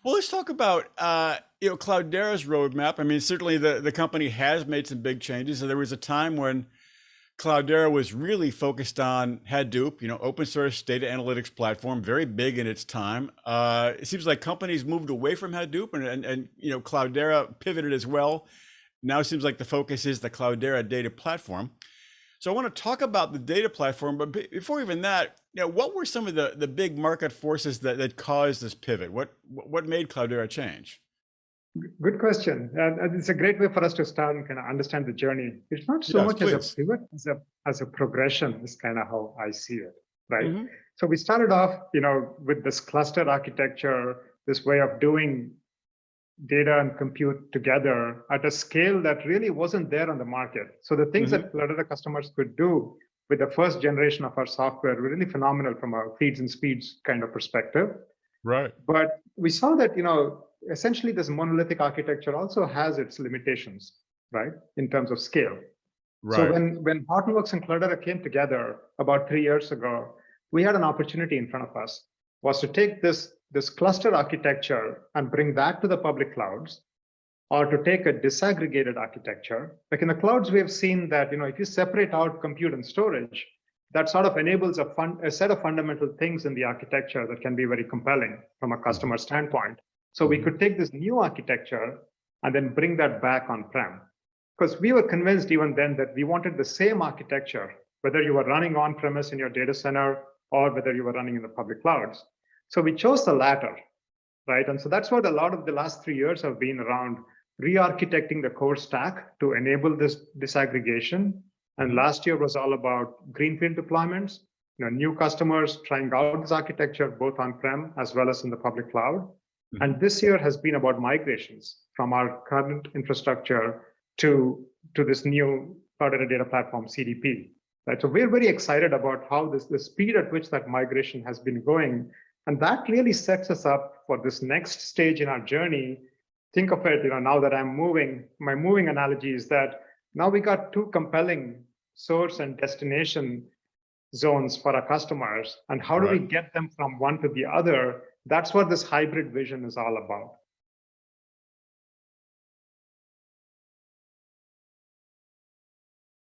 Well, let's talk about Cloudera's roadmap. I mean, certainly the company has made some big changes. So there was a time when Cloudera was really focused on Hadoop, open source data analytics platform, very big in its time. It seems like companies moved away from Hadoop, and Cloudera pivoted as well. Now it seems like the focus is the Cloudera data platform. So I want to talk about the data platform, but before even that, what were some of the big market forces that caused this pivot? What made Cloudera change? Good question. And it's a great way for us to start and kind of understand the journey. It's not so Yes, much as a please. pivot, as a progression is kind of how I see it, right? Hmm. So we started off, with this cluster architecture, this way of doing data and compute together at a scale that really wasn't there on the market. So the things Hmm. that Cloudera customers could do with the first generation of our software were really phenomenal from a feeds and speeds kind of perspective. Right. But we saw that, essentially this monolithic architecture also has its limitations, right, in terms of scale. So Right. when Hortonworks and Cloudera came together about 3 years ago, we had an opportunity in front of us, was to take this cluster architecture and bring that to the public clouds, or to take a disaggregated architecture. Like in the clouds, we have seen that if you separate out compute and storage, that sort of enables a set of fundamental things in the architecture that can be very compelling from a customer standpoint. So we could take this new architecture and then bring that back on-prem. Because we were convinced even then that we wanted the same architecture, whether you were running on-premise in your data center or whether you were running in the public clouds. So we chose the latter, right? And so that's what a lot of the last 3 years have been around re-architecting the core stack to enable this disaggregation. And last year was all about greenfield deployments, new customers trying out this architecture, both on-prem as well as in the public cloud. And this year has been about migrations from our current infrastructure to this new Cloudera data platform, CDP. Right? So we're very excited about how the speed at which that migration has been going. And that really sets us up for this next stage in our journey. Think of it, now that I'm moving, my moving analogy is that now we got two compelling source and destination zones for our customers. And how do we get them from one to the other? That's what this hybrid vision is all about.